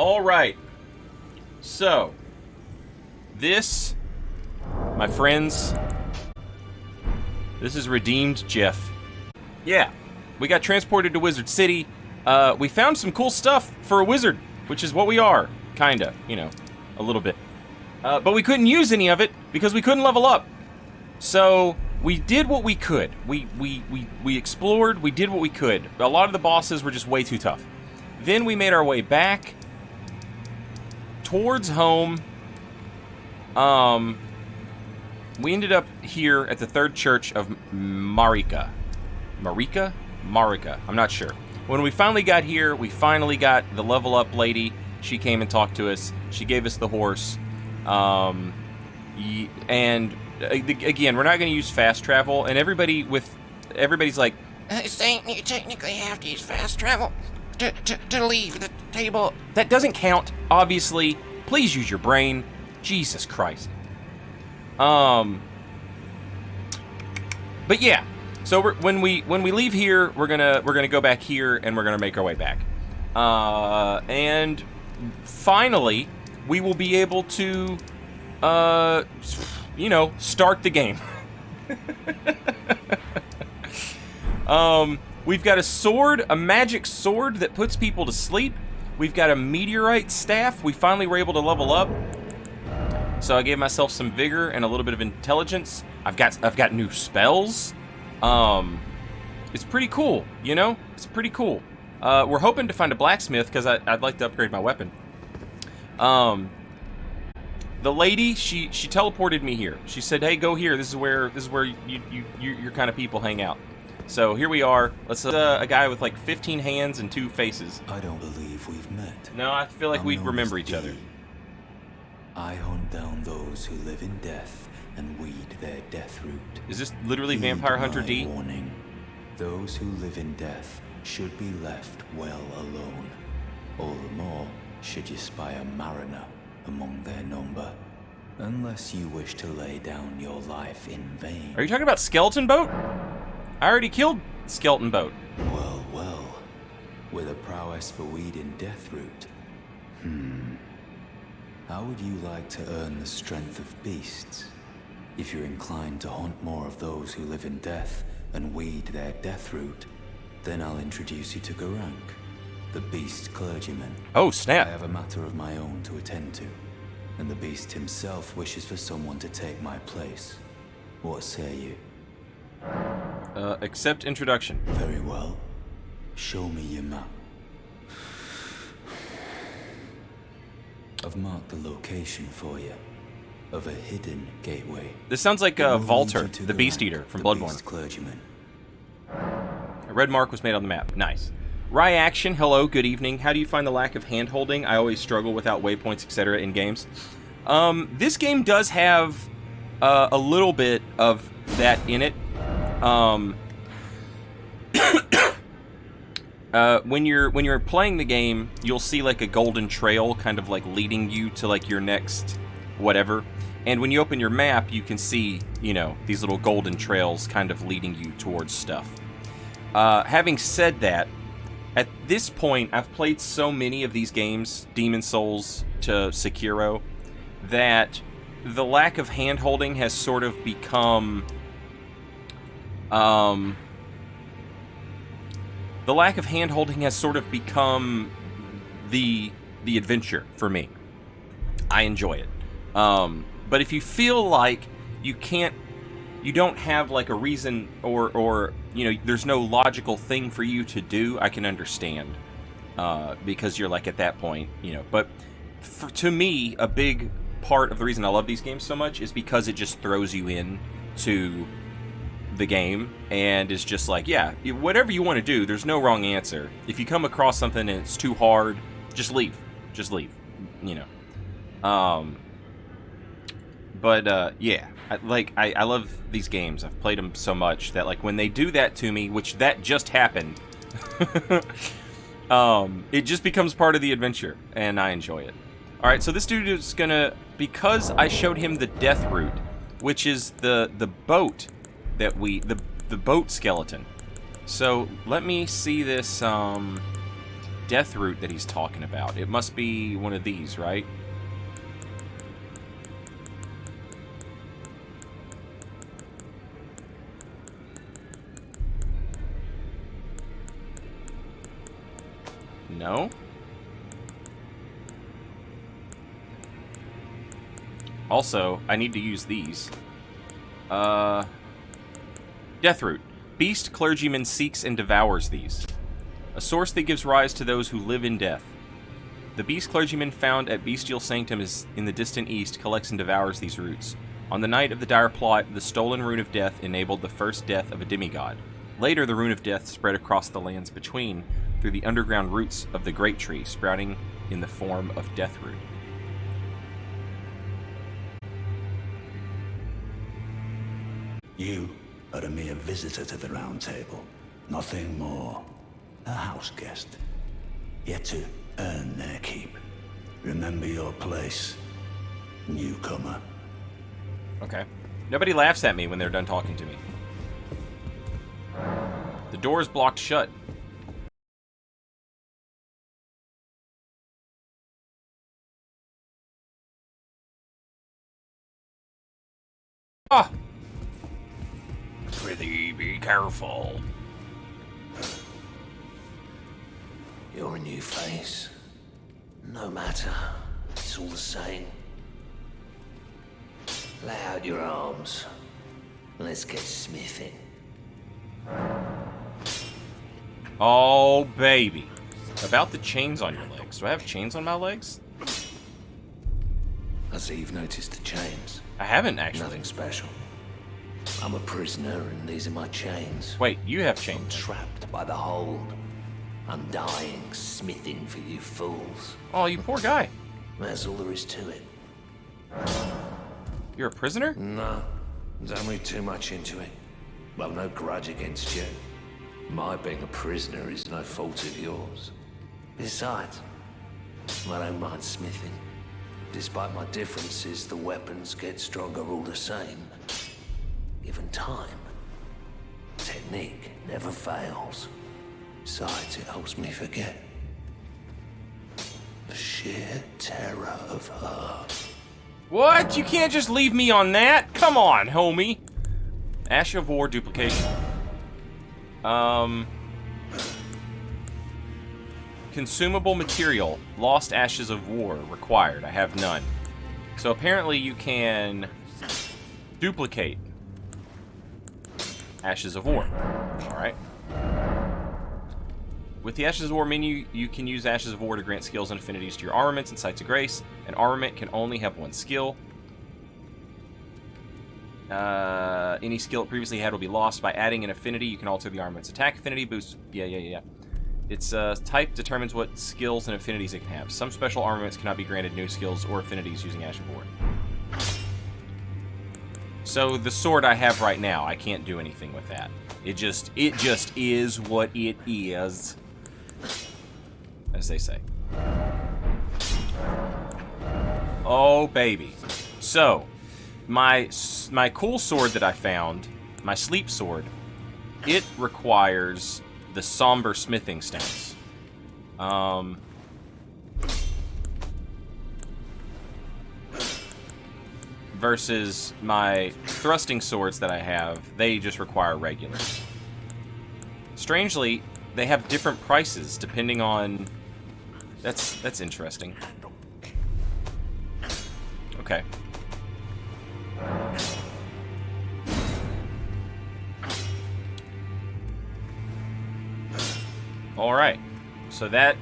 Alright. So, this, my friends, this is Redeemed Jeff. Yeah, we got transported to Wizard City. We found some cool stuff for a wizard, which is what we are, kinda, you know, a little bit. But we couldn't use any of it because we couldn't level up. So we did what we could. We explored, we did what we could. A lot of the bosses were just way too tough. Then we made our way back towards home. We ended up here at the Third Church of Marika. Marika? Marika. I'm not sure. When we finally got here, we finally got the level up lady. She came and talked to us. She gave us the horse. And again, we're not going to use fast travel. And everybody's like, saying you technically have to use fast travel to leave the table. that doesn't count, obviously. Please use your brain. Jesus Christ. But yeah. So when we leave here, we're gonna go back here and we're gonna make our way back. And finally, we will be able to, you know, start the game. We've got a sword, a magic sword that puts people to sleep. We've got a meteorite staff. We finally were able to level up. So I gave myself some vigor and a little bit of intelligence. I've got new spells. It's pretty cool, you know? It's pretty cool. We're hoping to find a blacksmith because I'd like to upgrade my weapon. The lady, she teleported me here. She said, "Hey, go here. This is where your kind of people hang out." So here we are. Let's a guy with like 15 hands and 2 faces. I don't believe we've met. No, I feel like we'd remember each other. I hunt down those who live in death and weed their death root. Is this literally Heed Vampire Hunter my D? warning. Those who live in death should be left well alone. All the more should you spy a mariner among their number. Unless you wish to lay down your life in vain. Are you talking about Skeleton Boat? I already killed Skeleton Boat. Well, well. With a prowess for weeding death root. How would you like to earn the strength of beasts? If you're inclined to hunt more of those who live in death and weed their death root, then I'll introduce you to Garank, the beast clergyman. Oh, I snap. have a matter of my own to attend to, and the beast himself wishes for someone to take my place. What say you? Accept introduction. Very well. Show me your map. I've marked the location for you of a hidden gateway. This sounds like It will lead Volter, you to the Beast Garank, Eater from the Bloodborne. beast clergyman. A red mark was made on the map. Nice. Rye Action, hello, good evening. How do you find the lack of hand-holding? I always struggle without waypoints, etc. in games. This game does have a little bit of that in it. When you're playing the game, you'll see like a golden trail kind of like leading you to like your next whatever. And when you open your map, you can see, you know, these little golden trails kind of leading you towards stuff. Having said that, at this point, I've played so many of these games, Demon Souls to Sekiro, that the lack of hand-holding has sort of become... the lack of hand-holding has sort of become the adventure for me. I enjoy it. But if you feel like you don't have like a reason or you know, there's no logical thing for you to do, I can understand. Because you're like at that point, you know. But to me, a big part of the reason I love these games so much is because it just throws you in to the game and is just like, yeah, whatever you want to do, there's no wrong answer. If you come across something and it's too hard, just leave, you know. Yeah, I love these games. I've played them so much that like when they do that to me, which that just happened, it just becomes part of the adventure and I enjoy it. All right, so this dude is gonna, because I showed him the death route, which is the boat that the boat skeleton. So let me see this death root that he's talking about. It must be one of these, right? No? Also, I need to use these. Death root. Beast clergyman seeks and devours these. A source that gives rise to those who live in death. The beast clergyman found at Bestial Sanctum in the distant east collects and devours these roots. On the night of the dire plot, the stolen rune of death enabled the first death of a demigod. Later, the rune of death spread across the lands between through the underground roots of the great tree, sprouting in the form of death root. You are a mere visitor to the Round Table, nothing more. A house guest, yet to earn their keep. Remember your place, newcomer. Okay. Nobody laughs at me when they're done talking to me. The door is blocked shut. Ah! Prithee, be careful. You're a new face. No matter. It's all the same. Lay out your arms. Let's get smithing. Oh, baby. About the chains on your legs. Do I have chains on my legs? I see you've noticed the chains. I haven't, actually. Nothing special. I'm a prisoner and these are my chains. Wait, you have I'm chains. trapped by the hold. I'm dying, smithing for you fools. Oh, you poor guy. That's all there is to it. You're a prisoner? No, don't read too much into it. Well, no grudge against you. My being a prisoner is no fault of yours. Besides, I don't mind smithing. Despite my differences, the weapons get stronger all the same. Given time, technique never fails. Besides, it helps me forget the sheer terror of her. What? You can't just leave me on that? Come on, homie. Ash of War duplication. Consumable material. Lost Ashes of War required. I have none. So apparently you can duplicate Ashes of War. Alright. With the Ashes of War menu, you can use Ashes of War to grant skills and affinities to your armaments and sites of grace. An armament can only have one skill. Any skill it previously had will be lost. By adding an affinity, you can alter the armament's attack affinity, boost... Yeah. Its type determines what skills and affinities it can have. Some special armaments cannot be granted new skills or affinities using Ash of War. So the sword I have right now, I can't do anything with that. It just is what it is. As they say. Oh, baby. So, my cool sword that I found, my sleep sword, it requires the somber smithing stones. Versus my thrusting swords that I have, they just require regulars. Strangely, they have different prices depending on... That's interesting. Okay. Alright. So that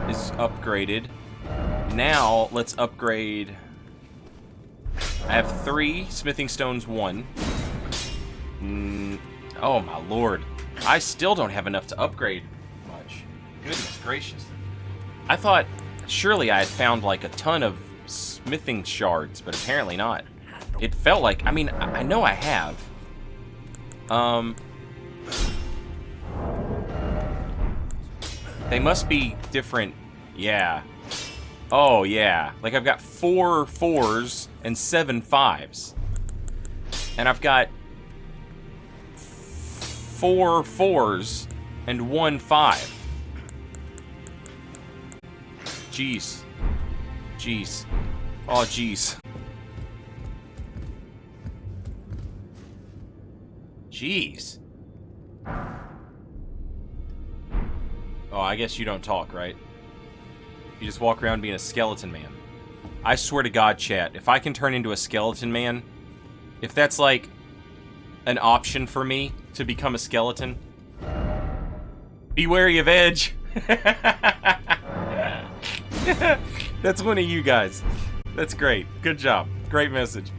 is upgraded. Now, let's upgrade... I have 3 smithing stones, 1. Oh my lord. I still don't have enough to upgrade much. Goodness gracious. I thought surely I had found like a ton of smithing shards, but apparently not. It felt like, I mean, I know I have. They must be different. Yeah. Oh, yeah. Like, I've got 4 4s and 7 5s. And I've got 4 4s and 1 5. Jeez. Jeez. Oh, jeez. Jeez. Oh, I guess you don't talk, right? You just walk around being a skeleton man. I swear to God, chat, if I can turn into a skeleton man, if that's like an option for me to become a skeleton, be wary of Edge. That's one of you guys. That's great. Good job. Great message.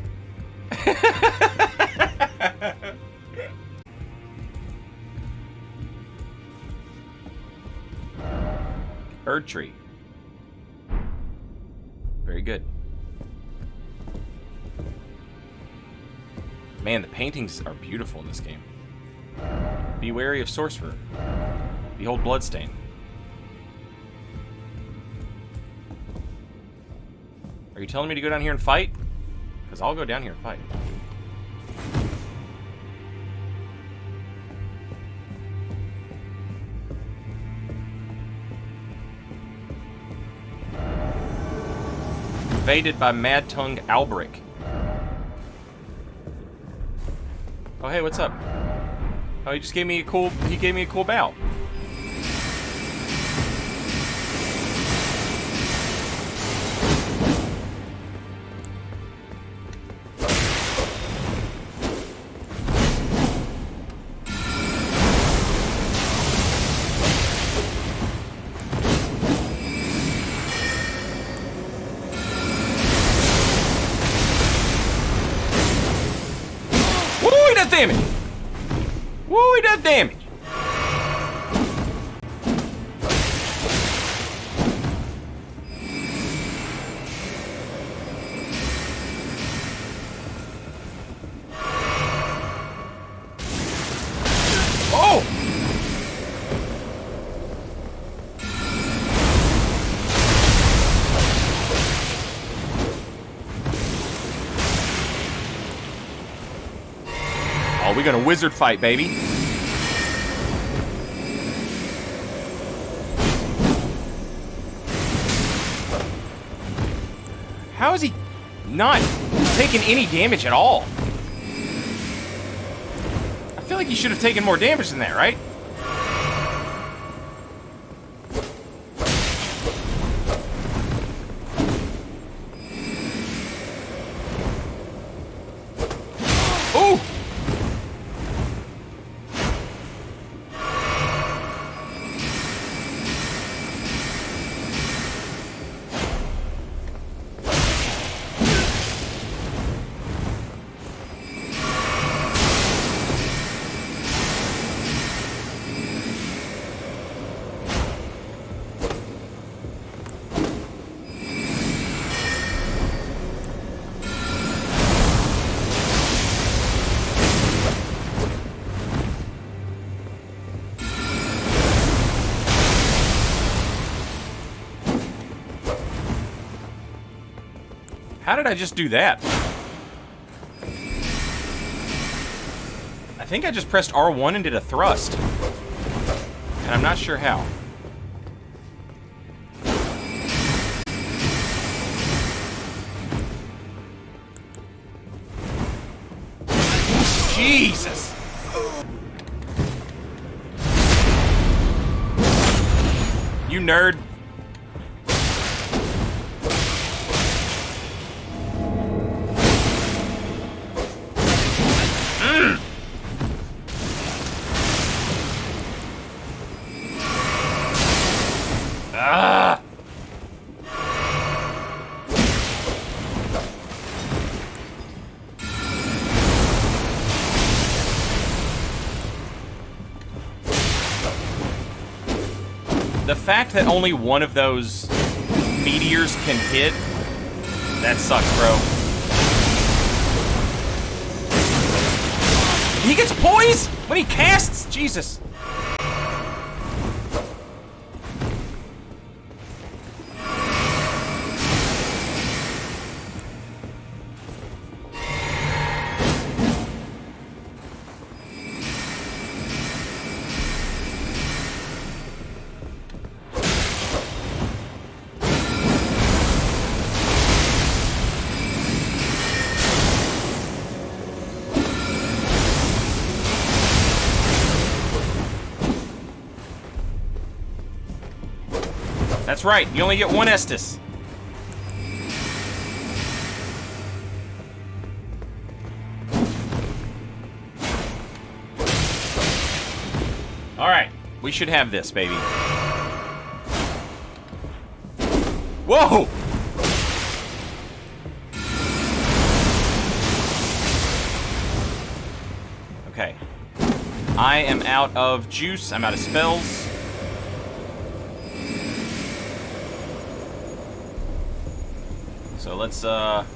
Bird tree. Very good. Man, the paintings are beautiful in this game. Be wary of sorcerer. Behold bloodstain. Are you telling me to go down here and fight? Because I'll go down here and fight. Invaded by Mad Tongue Albric. Oh hey, what's up? Oh, he just gave me a cool bow. Woo, he does damage! Woo, he does damage! Oh! Oh, we got a wizard fight, baby. How is he not taking any damage at all? I feel like he should have taken more damage than that, right? Ooh! How did I just do that? I think I just pressed R1 and did a thrust. And I'm not sure how. Jesus! You nerd. Ah! The fact that only one of those meteors can hit, that sucks, bro. He gets poise when he casts? Jesus. That's right. You only get one Estus. Alright. We should have this, baby. Whoa! Okay. I am out of juice. I'm out of spells. So let's, God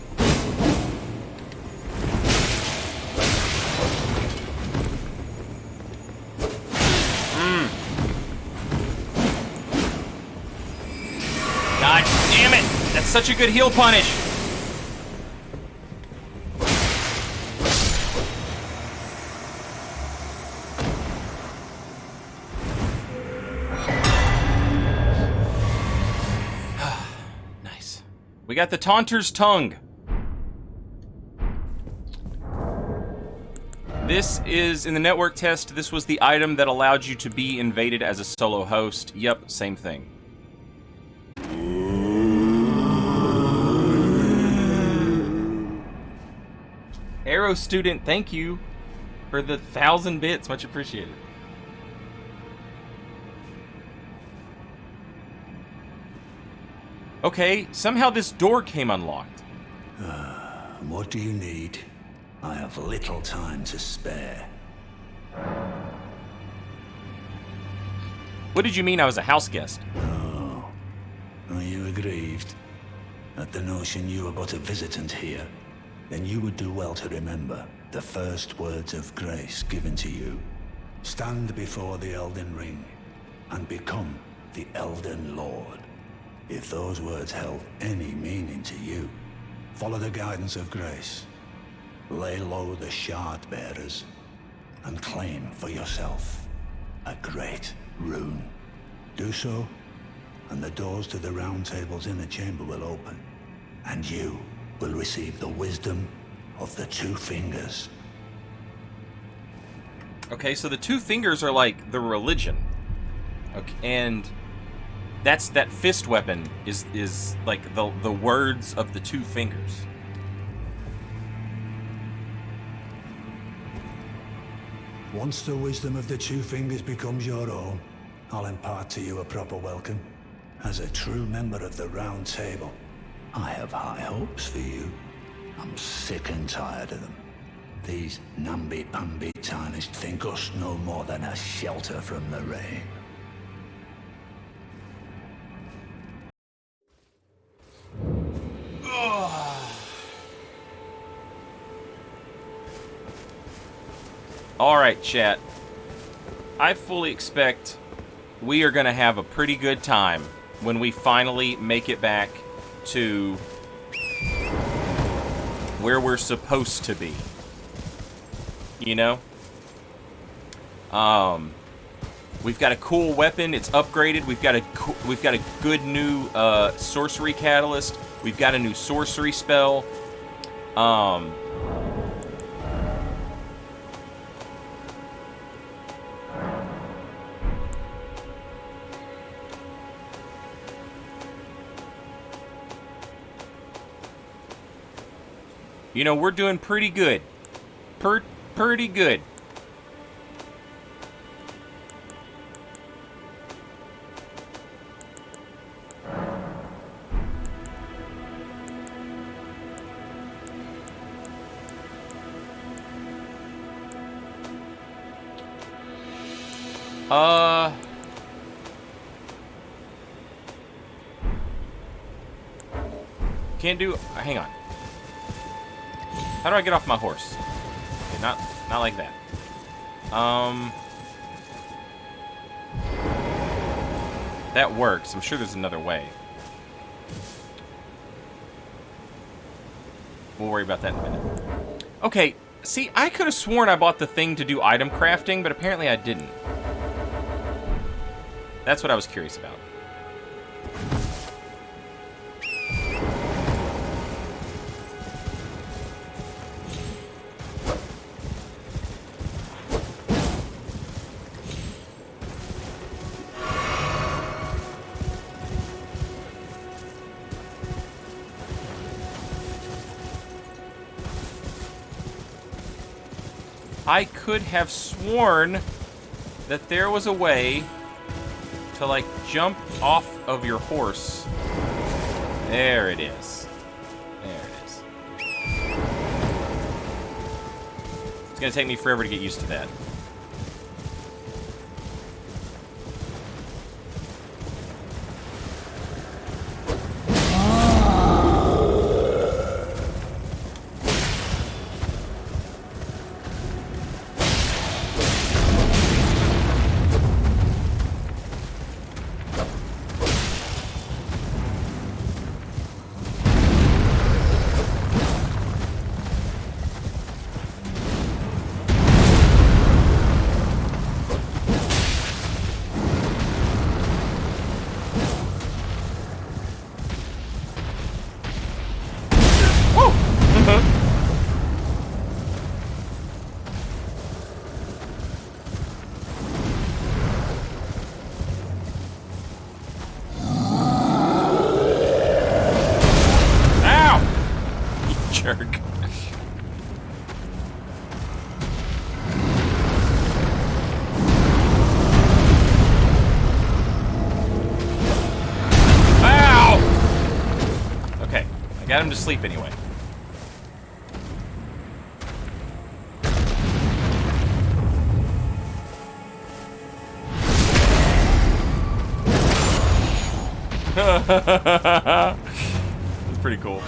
damn it! That's such a good heal punish! Nice. We got the Taunter's Tongue. This is, in the network test, this was the item that allowed you to be invaded as a solo host. Yep, same thing. Arrow Student, thank you for the 1,000 bits. Much appreciated. Okay, somehow this door came unlocked. What do you need? I have little time to spare. What did you mean I was a house guest? Oh, are you aggrieved at the notion you are but a visitant here? Then you would do well to remember the first words of grace given to you. Stand before the Elden Ring and become the Elden Lord. If those words held any meaning to you, follow the guidance of grace. Lay low the shard bearers and claim for yourself a great rune. Do so, and the doors to the Round Table's inner chamber will open, and you will receive the wisdom of the Two Fingers. Okay, so the Two Fingers are like the religion. Okay, and that's that fist weapon is like the words of the Two Fingers. Once the wisdom of the Two Fingers becomes your own, I'll impart to you a proper welcome. As a true member of the Round Table, I have high hopes for you. I'm sick and tired of them. These namby-pamby tarnished think us no more than a shelter from the rain. Alright, chat. I fully expect we are going to have a pretty good time when we finally make it back to where we're supposed to be. You know? We've got a cool weapon. It's upgraded. We've got a good new sorcery catalyst. We've got a new sorcery spell. You know, we're doing pretty good. Pretty good. Can't do... Hang on. How do I get off my horse? Okay, not like that. That works. I'm sure there's another way. We'll worry about that in a minute. Okay, see, I could have sworn I bought the thing to do item crafting, but apparently I didn't. That's what I was curious about. I could have sworn that there was a way to, like, jump off of your horse. There it is. There it is. It's gonna take me forever to get used to that. Jerk. Ow! Okay, I got him to sleep anyway. That's pretty cool.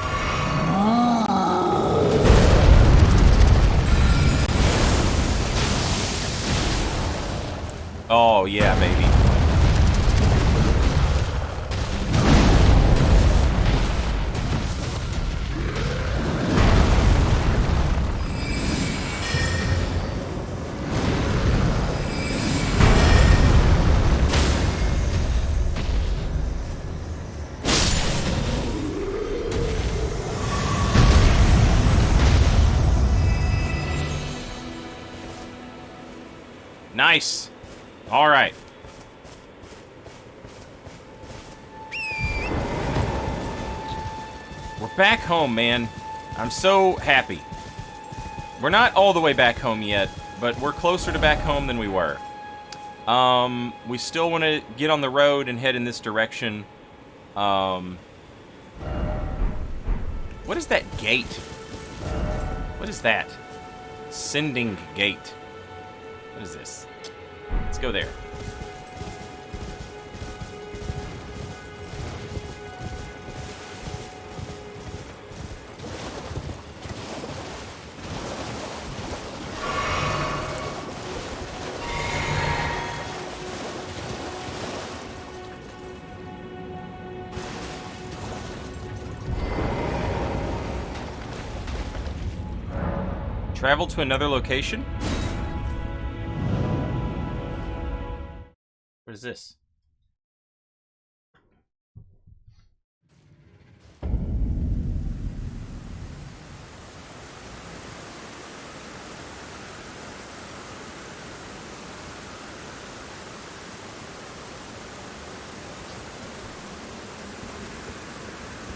Oh, yeah, baby. Nice. All right. We're back home, man. I'm so happy. We're not all the way back home yet, but we're closer to back home than we were. We still want to get on the road and head in this direction. What is that gate? What is that? Sending gate. What is this? Let's go there. Travel to another location? What is this?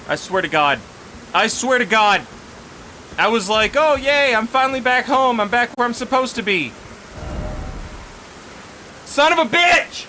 I swear to God. I swear to God. I was like, oh, yay, I'm finally back home. I'm back where I'm supposed to be. Son of a bitch!